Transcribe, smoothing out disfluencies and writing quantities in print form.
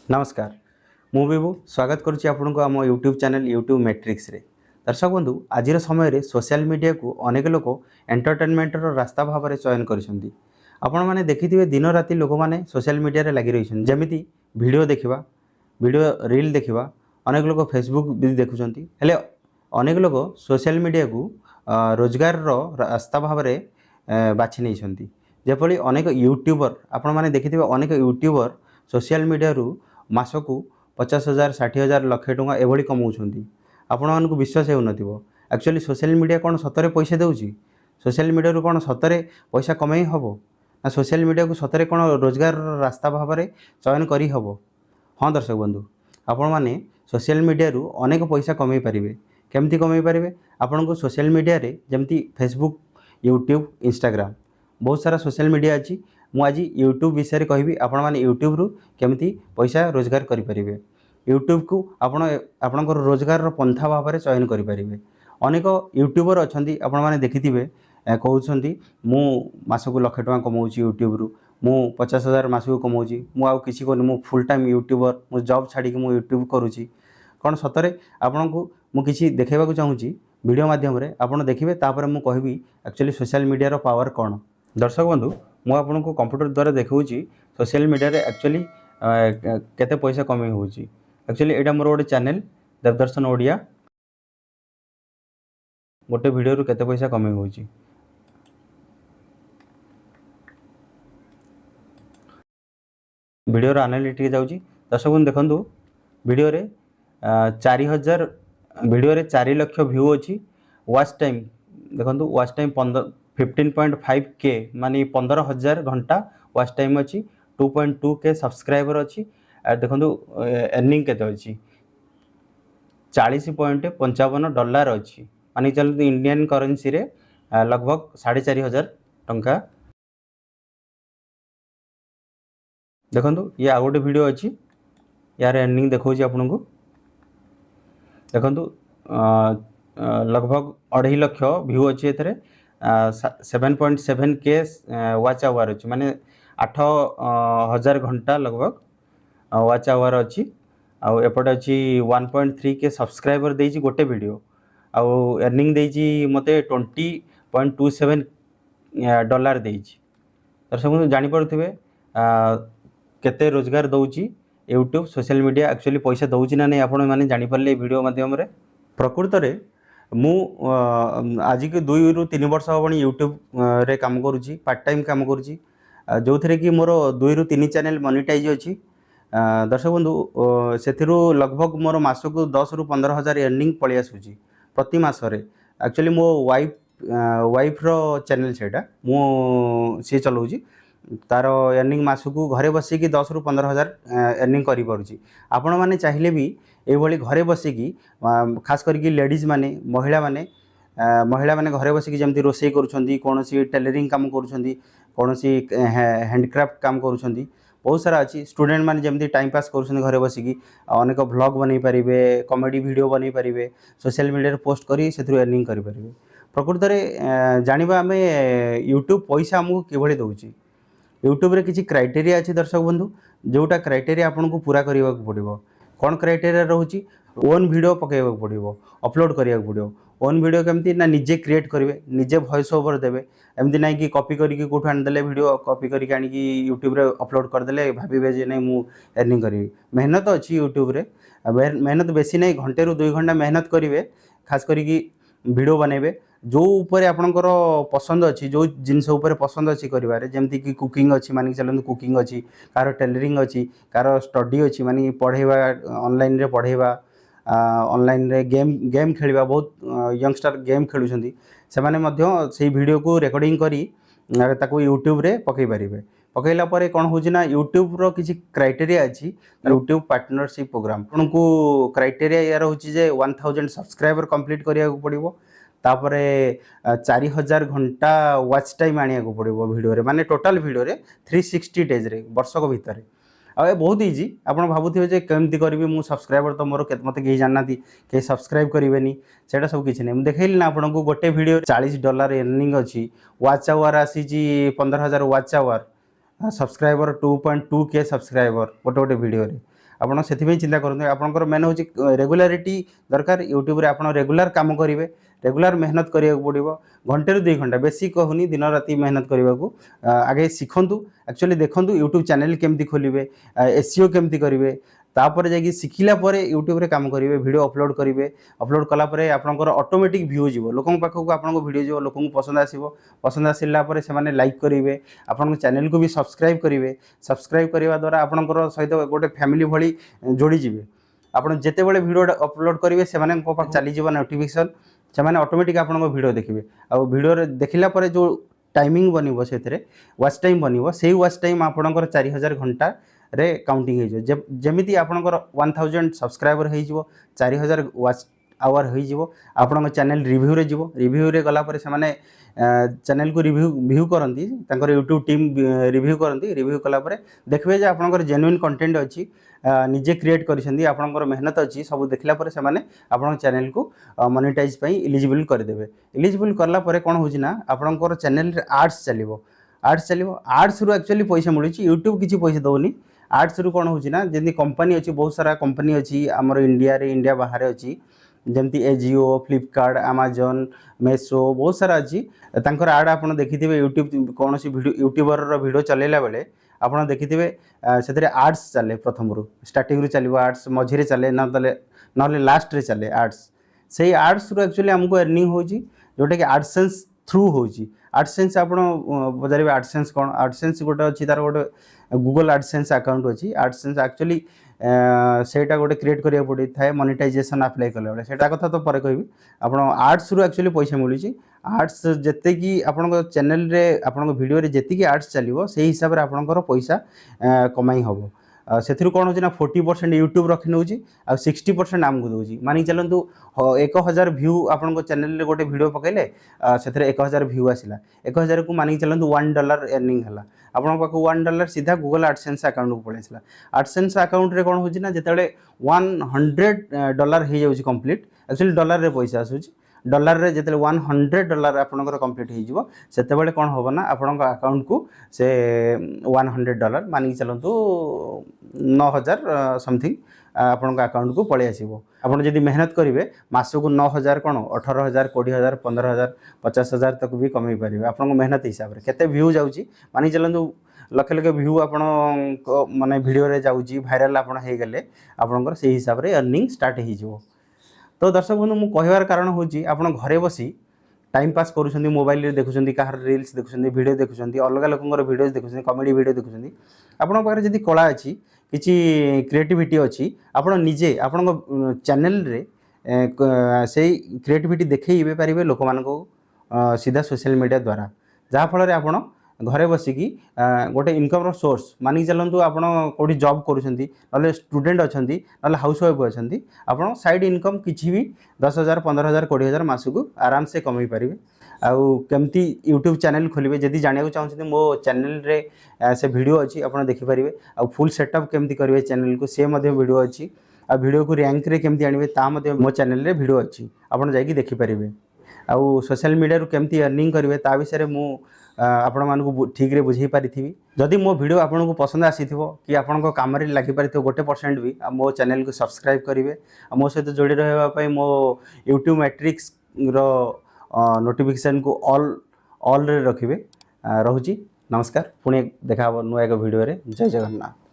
नमस्कार मु विभु स्वागत करुच्ची आपण को आम यूट्यूब चैनल यूट्यूब मैट्रिक्स रे। दर्शक बंधु आज समय सोशल मीडिया को अनेक लोक एंटरटेनमेंटर रास्ता भाव में चयन करछंती। आपण माने देखिथिबे दिन राति लोक माने सोशल मीडिया रे लागि रहिछन, जेमिति वीडियो देखिबा, वीडियो रील देखिबा, अनेक लोक फेसबुक भी देखुछंती। हेले अनेक लोक सोशल मीडिया को रोजगार रो रास्ता भाव में बाछि नैछंती। जेपरि अनेक यूट्यूबर आपण माने देखिथिबे अनेक यूट्यूबर सोशल मीडिया रु मासकू 50,000 60,000 लक्षे टंका एभली कमाउछंती। आपण मानकु विश्वास हेउ नथिबो। एक्चुअली सोशल मीडिया कोन सतरे पैसा देउची? सोशल मीडिया रु कोन सतरे पैसा कमाई हबो ना सोशल मीडिया को सतरे कोन रोजगार रास्ता भाव में चयन करी हबो? हाँ दर्शक बंधु, आपण माने सोशल मीडिया रु अनेक पैसा कमाई पारिबे। केमती कमाई पारिबे? आपण को सोशल मीडिया रे जेमती फेसबुक, यूट्यूब, इंस्टाग्राम बहुत सारा सोशल मीडिया अच्छी। मु आज यूट्यूब विषय कहबी आपण माने यूट्यूब रु केमती पैसा रोजगार करि परिबे। यूट्यूब को आपणकर रोजगार रो पंथा भाव में चयन करि परिबे। अनेक यूट्यूबर अछंती आपण माने देखिथिबे कहउछंती मु मासकू लक्ष टका कमाउची यूट्यूब रु, मु 50,000 मासकू कमाउची, मु आउ किछि कोनी, मु फुल टाइम यूट्यूबर, मु जॉब छाड़ी के मु यूट्यूब करूची। कोन सतरे आपणको मु किछि देखाइबाकू चाहूची वीडियो माध्यम रे आपण देखिबे, तापर मु कहबी एक्चुअली सोशल मीडिया रो पावर कोन। दर्शक बंधु मु आपनको कंप्यूटर द्वारा देखौची सोशल मीडिया रे एक्चुअली केते पैसा कमाई होची। एक्चुअली एटा मोर गोटे चैनल देवदर्शन ओडिया, गोटे वीडियो रु केते पैसा कमाई होची। वीडियो रो एनालिटिक जाउची। दर्शक बंधु देखंतु वीडियो रे 4000 वीडियो रे 4 लाख व्यू अछि। वॉच टाइम देखंतु वॉच टाइम 15.5 के माने 15,000 घंटा वॉच टाइम अच्छी। 2.2 के सब्सक्राइबर अच्छी। देखो अर्निंग केते अच्छी $40.55 अच्छी, मानी चलते इंडियन करेन्सी रे लगभग 4,500 टंका। देखो ये आ गोटे वीडियो अच्छी, यार अर्निंग देखो आपन को। देखो लगभग 2.5 लाख व्यू अच्छी एथरे। 7.7 के वाच आवर अच्छी, माने 8,000 घंटा लगभग वाच आवर अच्छी। आउ एपटे अच्छी 1.3 के सब्सक्राइबर देइची गोटे वीडियो। आउ अर्निंग देइची मते $20.27 देइची। दर्शक बंधु जानि पड़ुथिबे केते रोजगार दउची यूट्यूब सोशल मीडिया एक्चुअली पैसा दउची ना नहीं आपण माने जानि परले वीडियो माध्यम रे। प्रकृत रे मु आज के 2 रु 3 वर्ष हबणी यूट्यूब रे काम करूची, पार्ट टाइम काम करूची, जो थरे कि मोर 2 रु 3 चैनल मोनेटाइज अछि। दर्शक बंधु सेथिरु लगभग मोर मासको 10 रु 15,000 अर्निंग पळि आसुची प्रति मास रे। एक्चुअली मो वाइफ रो चैनल सेटा मु से चलाउची, तार अर्निंग मासको घरे बसी कि 10 रु 15,000 अर्निंग करि परुची। आपण माने चाहिले भी एभली घरे बसी कि खास करके लेडीज माने महिला माने घरे बसी कि जेमती रोसई करूछंती, कोनोसी टेलरिंग काम करूछंती, कोनोसी हैंडक्राफ्ट काम करूछंती, बहुत सारा अच्छी। स्टूडेंट माने जेमती टाइम पास करूछंती घरे बसी कि अनेक व्लॉग बनै परिबे, कॉमेडी वीडियो बनै परिबे, सोशल मीडिया रे पोस्ट करी सेथु अर्निंग करि परिबे। प्रकृत रे जानिबा हमें यूट्यूब पैसा हमकु किभली दउची। यूट्यूब रे किछि क्राइटेरिया अछि दर्शक बंधु, जोटा क्राइटेरिया आपन को पूरा करिवा पड़िबो। कोन क्राइटेरिया रहउची? ओन वीडियो पकेबा पड़िबो, अपलोड करिया पड़िबो। ओन वीडियो केमती ना निजे क्रिएट करिवे, निजे वॉइस ओवर देबे। एमती नै कि कॉपी करिके कोठु आन देले वीडियो कॉपी करिके आनी कि यूट्यूब रे अपलोड कर देले भाबिबे जे नै मु अर्निंग करिवि। मेहनत अछि यूट्यूब रे, मेहनत बेसी नै, घंटे रु 2 घंटा मेहनत करिवे, खास करिकि वीडियो बनेबे। जो ऊपर आपनकर पसंद अच्छी, जो जिनस ऊपर पसंद अच्छी करिवारे, जेमती कि कुकिंग अच्छी, माने चलନ୍ତୁ कुकिंग अच्छी, कार टेलरिंग अच्छी, कार स्टडी अच्छी, माने पढ़ेबा ऑनलाइन रे पढ़ेबा, ऑनलाइन रे गेम खेलिबा। बहुत यंगस्टर गेम खेलुछंती, से माने मध्य सेही वीडियो को रिकॉर्डिंग करी ताको यूट्यूब रे पकई पारिबे। पकईला परे कोन होची ना यूट्यूब रो किछि क्राइटेरिया अछि। यूट्यूब पार्टनरशिप प्रोग्राम आपनको क्राइटेरिया यार होची जे 1000 सब्सक्राइबर कंप्लीट करिया पड़िबो। तापरे 4,000 घंटा वॉच टाइम आनिया को पड़िबो वीडियो रे, माने टोटल वीडियो रे 360 डेज रे वर्षक भितर। आ बहुत इजी। आपण भाबुथिबे जे केमती करबी मु सब्सक्राइबर तो मोर मते केही जाननाती, के सब्सक्राइब करिवेनी, सेटा सब किछि नै। मु देखैली ना आपनको गोटे वीडियो $40 अर्निंग अछि। वॉच आवर आसीची 15,000 watch hour, subscriber 2.2 K subscriber गोटे वीडियो रे। ଆପଣ ସେଥିପାଇଁ ଚିନ୍ତା କରନ୍ତୁ ଆପଣଙ୍କର ମେନ୍ ହେଉଛି ରେଗୁଲାରିଟି ଦରକାର। ୟୁଟ୍ୟୁବରେ ଆପଣ ରେଗୁଲାର କାମ କରିବେ, ରେଗୁଲାର मेहनत କରିବାକୁ ପଡ଼ିବ। ଘଣ୍ଟେରୁ 2 ଘଣ୍ଟା ବେଶୀ କହୁନି ଦିନ ରାତି मेहनत କରିବାକୁ। ଆଗେ ଶିଖନ୍ତୁ, ଆକ୍ଚୁଆଲି ଦେଖନ୍ତୁ ୟୁଟ୍ୟୁବ ଚ୍ୟାନେଲ କେମିତି ଖୋଲିବେ, ଏସିଓ କେମିତି କରିବେ, ତାପରେ ଯାଇକି ଶିଖିଲା ପରେ ୟୁଟ୍ୟୁବରେ କାମ କରିବେ, ଭିଡ଼ିଓ ଅପଲୋଡ଼ କରିବେ। ଅପଲୋଡ଼ କଲା ପରେ ଆପଣଙ୍କର ଅଟୋମେଟିକ୍ ଭ୍ୟୁ ଯିବ, ଲୋକଙ୍କ ପାଖକୁ ଆପଣଙ୍କ ଭିଡ଼ିଓ ଯିବ, ଲୋକଙ୍କୁ ପସନ୍ଦ ଆସିବ। ପସନ୍ଦ ଆସିଲା ପରେ ସେମାନେ ଲାଇକ୍ କରିବେ, ଆପଣଙ୍କ ଚ୍ୟାନେଲକୁ ବି ସବସ୍କ୍ରାଇବ୍ କରିବେ। ସବସ୍କ୍ରାଇବ୍ କରିବା ଦ୍ୱାରା ଆପଣଙ୍କର ସହିତ ଗୋଟେ ଫ୍ୟାମିଲି ଭଳି ଯୋଡ଼ିଯିବେ। ଆପଣ ଯେତେବେଳେ ଭିଡ଼ିଓଟା ଅପଲୋଡ଼ କରିବେ ସେମାନଙ୍କ ପାଖକୁ ଚାଲିଯିବ ନୋଟିଫିକେସନ୍, ସେମାନେ ଅଟୋମେଟିକ୍ ଆପଣଙ୍କ ଭିଡ଼ିଓ ଦେଖିବେ। ଆଉ ଭିଡ଼ିଓରେ ଦେଖିଲା ପରେ ଯେଉଁ टाइमिंग बनिब से वाच टाइम बनिब से वाच टाइम आपणकर 4000 घंटा रे काउंटिंग हो जमी आपणकर 1000 सब्सक्राइबर हो 4000 वाच आवर हो आपण चैनल रिव्यू रे जीवो। रिव्यू रे गला परे से चैनल को रिव्यू करती यूट्यूब टीम रिव्यू करती। रिव्यू कला परे देखबे जे आपणकर जेन्युइन कंटेंट अच्छी निजे क्रिएट करिसेंती आपणकर मेहनत अच्छी सब देखला परे से माने आपण चैनल को मोनेटाइज पई एलिजिबल करदेबे। एलिजिबल करला परे कोन होची ना आपणकर चैनल रे एड्स चलिबो। एड्स रु एक्चुअली पैसा मिलुची, यूट्यूब किसी पैसा दउनी। एड्स रु कोन होची ना जेंती कंपनी अच्छी, बहुत सारा कंपनी अच्छी आमर इंडिया रे, इंडिया बाहर अच्छी जमती एजिओ, फ्लिपकार्ट, अमेजन, मेसो बहुत सारा अच्छी। तांकर आड आपन देखिथिबे यूट्यूब कौन सी वीडियो यूट्यूबर रो वीडियो चलेला बेले आपन देखिथिबे सेतरे एड्स चले। प्रथम रु स्टार्टिंग रु चलिबो एड्स, मझिरे चले नले लास्ट रे चले एड्स। सेही एड्स रु एक्चुअली हमको अर्निंग होची जोटा कि एडसेंस थ्रू होची। एडसेंस आपण बजारिबे एडसेंस कोन? एडसेंस गोटे अच्छी तार गोटे गूगल एडसेंस अकाउंट अच्छी। एडसेंस एक्चुअली सेटा गोटे क्रिएट करिया पड़ी थाए मोनेटाइजेशन अप्लाई कला बेले सेटा कथा तो परे कहबी। आपण एड्स रु एक्चुअली पैसा मिलुची। एड्स जेते कि आपण चैनल रे आपण वीडियो रे जेति कि एड्स चलिवो सेही हिसाब रे आपणकर पैसा कमाई हबो। से कौन हो 40% यूट्यूब रखी नौ आ 60% आमको दूसरी। मानिक चलतु 1000 भ्यू आपण चैनल गोटे वीडियो पकड़े से 1000 भ्यू आसला। 1000 को मानिक चलतु $1 अर्निंग है आपण पाक $1 सीधा गूगल एडसेंस अकाउंट को पड़ेगा। एडसेंस अकाउंट रे कौन होना जिते $100 हो जाऊँगी कंप्लीट एक्चुअली डॉलर रे पैसा आसूँ। डॉलर रे जिते $100 आपणकर कंप्लीट हो सेतेबेले कौन हम ना आपण अकाउंट को से $100 मानिक चलतु 9000 समथिंग आपण अकाउंट को पलि आसो। आपड़ जब मेहनत करेंगे मासक 9000 कौन 18000 20000 15000 50000 तक भी कमे पारे आप मेहनत हिसाब से। केते व्यू जाऊँगी मानिक चलतु लक्ष लक्ष व्यू आपण माने वीडियो रे जाऊँगी भाइराल आपण हो गले आपणकर से हिसाब से अर्निंग स्टार्ट हो। तो दर्शक बंधु मु कहवार कारण हूँ आप घरे बसी टाइम पास करुँच मोबाइल देखुं कहार रील्स देखुं वीडियो देखुं अलग लोकर वीडियो देखुं कॉमेडी वीडियो देखुं आपण पाखे जदि कला अच्छी किसी क्रिएटिविटी अच्छी आपण निजे आपण चैनल रे से क्रिएटिविटी देखै पारे लोक मान सीधा सोशल मीडिया द्वारा जहाँफल आपण घरे बसिकी गोटे इनकम सोर्स मानिक चलतु आप कौटी जॉब करुँच स्टूडेंट अच्छा ना हाउस वाइफ अच्छा आप साइड इनकम किसी भी 10,000 15,000 20,000 मासक आराम से कमाई पारे। आउ केमती यूट्यूब चैनल खोलिए जदि जाना चाहते मो चैनल रे से वीडियो अच्छी आप देखिपारे। आ फुल सेटअप केमती करेंगे चैनल को से वीडियो अच्छी। आ वीडियो को रैंक रे केमती आनिबे ता मो चैनल रे वीडियो अच्छी आप जाकि देखिपारे। आउ सोशल मीडिया केमती अर्निंग करेंगे ता विषय मु आपण मानक ठीक रे बुझे पारि। जदि मो वीडियो आपन को पसंद आसी कि आपण को काम रे लागि पारि 1% भी मो चैनल को सब्सक्राइब करेंगे। मो सहित जोड़ी रहा मो यूट्यूब मैट्रिक्स रो नोटिफिकेशन को ऑल रे रखिए। रोची नमस्कार पुणी देखा नुआ एक वीडियो रे। जय जगन्नाथ।